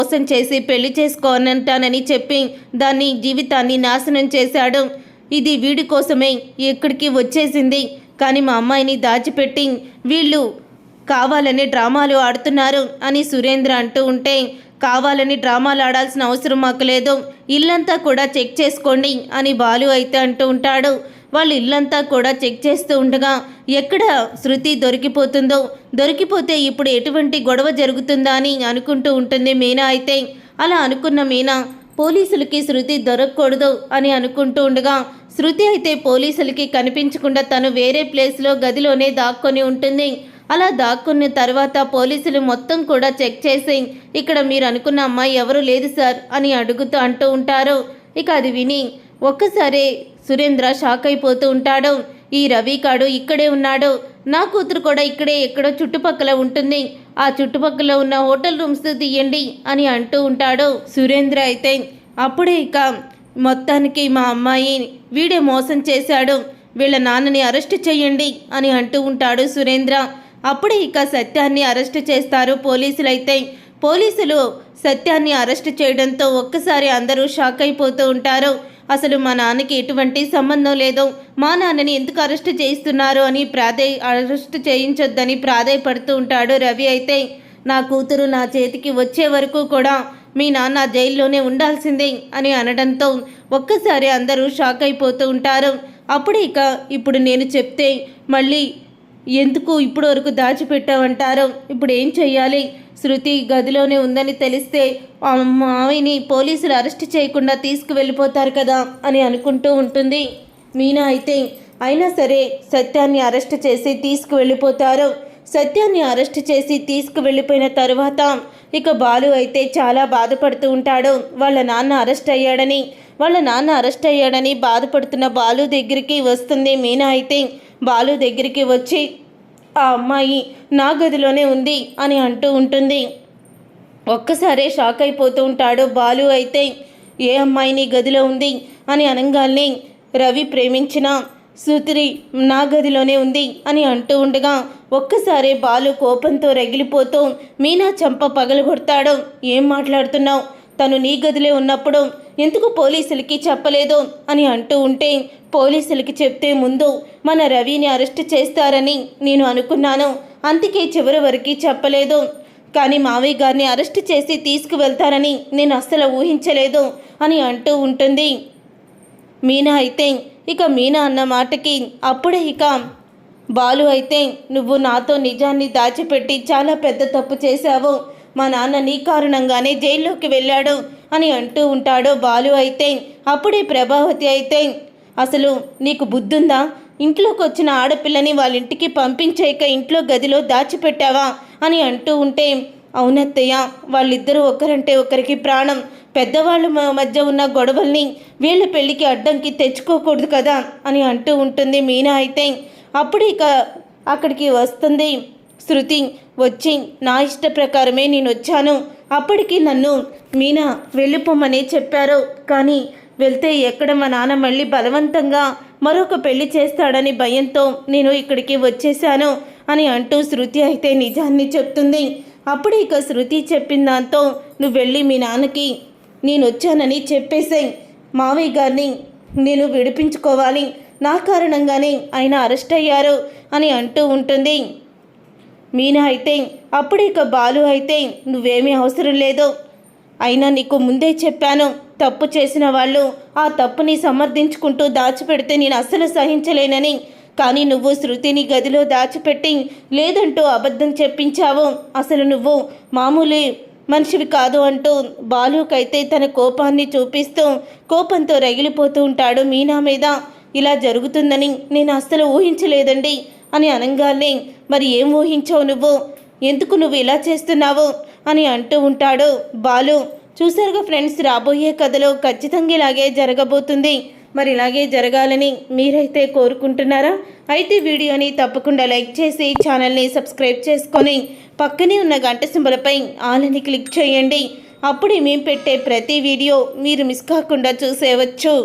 మోసం చేసి పెళ్లి చేసుకోనంటానని చెప్పి దాన్ని జీవితాన్ని నాశనం చేశాడు. ఇది వీడి కోసమే ఇక్కడికి వచ్చేసింది. కానీ మా అమ్మాయిని దాచిపెట్టి వీళ్ళు కావాలని డ్రామాలు ఆడుతున్నారు అని సురేంద్ర అంటూ ఉంటే, కావాలని డ్రామాలు ఆడాల్సిన అవసరం మాకు లేదు, ఇల్లంతా కూడా చెక్ చేసుకోండి అని బాలు అయితే అంటూ ఉంటాడు. వాళ్ళు ఇల్లంతా కూడా చెక్ చేస్తూ ఉండగా ఎక్కడ శృతి దొరికిపోతే ఇప్పుడు ఎటువంటి గొడవ జరుగుతుందా అని అనుకుంటూ ఉంటుంది మీనా అయితే. అలా అనుకున్న మీనా పోలీసులకి శృతి దొరకకూడదు అని అనుకుంటూ ఉండగా శృతి అయితే పోలీసులకి కనిపించకుండా తను వేరే ప్లేస్లో గదిలోనే దాక్కొని ఉంటుంది. అలా దాక్కున్న తర్వాత పోలీసులు మొత్తం కూడా చెక్ చేసి ఇక్కడ మీరు అనుకున్న అమ్మాయి ఎవరు లేదు సార్ అని అంటూ ఉంటారు. ఇక అది విని ఒక్కసారి సురేంద్ర షాక్ అయిపోతూ ఉంటాడు. ఈ రవి కాడు ఇక్కడే ఉన్నాడు, నా కూతురు కూడా ఇక్కడే ఎక్కడో చుట్టుపక్కల ఉంటుంది, ఆ చుట్టుపక్కల ఉన్న హోటల్ రూమ్స్ తీయండి అని అంటూ ఉంటాడు. సురేంద్ర అయితే అప్పుడే ఇక మొత్తానికి మా అమ్మాయి వీడే మోసం చేశాడు, వీళ్ళ నాన్నని అరెస్ట్ చేయండి అని అంటూ ఉంటాడు సురేంద్ర. అప్పుడే ఇక సత్యాన్ని అరెస్ట్ చేస్తారు పోలీసులైతే. పోలీసులు సత్యాన్ని అరెస్ట్ చేయడంతో ఒక్కసారి అందరూ షాక్ అయిపోతూ ఉంటారు. అసలు మా నాన్నకి ఎటువంటి సంబంధం లేదు, మా నాన్నని ఎందుకు అరెస్ట్ చేయిస్తున్నారు అని అరెస్ట్ చేయించొద్దని ప్రాధేయపడుతూ ఉంటాడు రవి అయితే. నా కూతురు నా చేతికి వచ్చే వరకు కూడా మీ నాన్న జైల్లోనే ఉండాల్సిందే అని అనడంతో ఒక్కసారి అందరూ షాక్ అయిపోతూ ఉంటారు. అప్పుడు ఇక ఇప్పుడు నేను చెప్తే మళ్ళీ ఎందుకు ఇప్పుడు వరకు దాచిపెట్టావంటారు, ఇప్పుడు ఏం చెయ్యాలి, శృతి గదిలోనే ఉందని తెలిస్తే మావిని పోలీసులు అరెస్ట్ చేయకుండా తీసుకువెళ్ళిపోతారు కదా అని అనుకుంటూ ఉంటుంది మీనా అయితే. అయినా సరే సత్యాన్ని అరెస్ట్ చేసి తీసుకువెళ్ళిపోతారు. సత్యాన్ని అరెస్ట్ చేసి తీసుకువెళ్ళిపోయిన తర్వాత ఇక బాలు అయితే చాలా బాధపడుతూ ఉంటాడు. వాళ్ళ నాన్న అరెస్ట్ అయ్యాడని బాధపడుతున్న బాలు దగ్గరికి వస్తుంది మీనా అయితే. బాలు దగ్గరికి వచ్చి ఆ అమ్మాయి నా గదిలోనే ఉంది అని అంటూ ఉంటుంది. ఒక్కసారే షాక్ అయిపోతూ ఉంటాడు బాలు అయితే. ఏ అమ్మాయి నీ గదిలో ఉంది అని అనగానే రవి ప్రేమించిన సుతిరి నా గదిలోనే ఉంది అని అంటూ ఉండగా ఒక్కసారే బాలు కోపంతో రగిలిపోతూ మీనా చెంప పగలగొడతాడు. ఏం మాట్లాడుతున్నావు, తను నీ గదిలో ఉన్నప్పుడు ఎందుకు పోలీసులకి చెప్పలేదు అని అంటూ ఉంటే, పోలీసులకి చెప్తే ముందు మన రవిని అరెస్ట్ చేస్తారని నేను అనుకున్నాను, అందుకే చివరి వరకు చెప్పలేదు. కానీ మావయ్య గారిని అరెస్ట్ చేసి తీసుకువెళ్తారని నేను అస్సలు ఊహించలేదు అని అంటూ ఉంటుంది మీనా అయితే. ఇక మీనా అన్న మాటకి అప్పుడే ఇక బాలు అయితే నువ్వు నాతో నిజాన్ని దాచిపెట్టి చాలా పెద్ద తప్పు చేశావు, మా నాన్న నీ కారణంగానే జైల్లోకి వెళ్ళాడు అని అంటూ ఉంటాడు బాలు అయితే. అప్పుడే ప్రభావతి అయితే అసలు నీకు బుద్ధుందా, ఇంట్లోకి వచ్చిన ఆడపిల్లని వాళ్ళ ఇంటికి పంపించేయక ఇంట్లో గదిలో దాచిపెట్టావా అని అంటూ ఉంటే, అవునత్తయ్య వాళ్ళిద్దరూ ఒకరంటే ఒకరికి ప్రాణం, పెద్దవాళ్ళ మధ్య ఉన్న గొడవల్ని వీళ్ళ పెళ్ళికి అడ్డంకి తెచ్చుకోకూడదు కదా అని అంటూ ఉంటుంది మీనా అయితే. అప్పుడు ఇక అక్కడికి వస్తుంది శృతి. వచ్చి నా ఇష్ట ప్రకారమే నేను వచ్చాను, అప్పటికి నన్ను మీనా వెళ్ళిపోమని చెప్పారు, కానీ వెళ్తే ఎక్కడ మా నాన్న మళ్ళీ బలవంతంగా మరొక పెళ్లి చేస్తాడని భయంతో నేను ఇక్కడికి వచ్చేసాను అని అంటూ శృతి అయితే నిజాన్ని చెప్తుంది. అప్పుడు ఇక శృతి చెప్పిన దాంతో నువ్వు వెళ్ళి మీ నాన్నకి నేను వచ్చానని చెప్పేసాయి, మావయ్య గారిని నేను విడిపించుకోవాలి, నా కారణంగానే ఆయన అరెస్ట్ అయ్యారు అని అంటూ ఉంటుంది మీనా అయితే. అప్పుడు ఇక బాలు అయితే నువ్వేమీ అవసరం లేదు, అయినా నీకు ముందే చెప్పాను, తప్పు చేసిన వాళ్ళు ఆ తప్పుని సమర్థించుకుంటూ దాచిపెడితే నేను అస్సలు సహించలేనని, కానీ నువ్వు శృతిని గదిలో దాచిపెట్టి లేదంటూ అబద్ధం చెప్పించావు, అసలు నువ్వు మామూలు మనిషివి కాదు అంటూ బాలుకైతే తన కోపాన్ని చూపిస్తూ కోపంతో రగిలిపోతూ ఉంటాడు మీనా మీద. ఇలా జరుగుతుందని నేను అస్సలు ఊహించలేదండి అని అనగానే మరి ఏం ఊహించావు నువ్వు, ఎందుకు నువ్వు ఇలా చేస్తున్నావు అని అంటూ ఉంటాడు బాలు. చూసారుగా ఫ్రెండ్స్, రాబోయే కథలో ఖచ్చితంగా ఇలాగే జరగబోతుంది. మరి ఇలాగే జరగాలని మీరైతే కోరుకుంటున్నారా? అయితే వీడియోని తప్పకుండా లైక్ చేసి ఛానల్ని సబ్స్క్రైబ్ చేసుకొని పక్కనే ఉన్న గంట సింబలపై ఆల్ అని క్లిక్ చేయండి. అప్పుడే మేము పెట్టే ప్రతి వీడియో మీరు మిస్ కాకుండా చూసేయవచ్చు.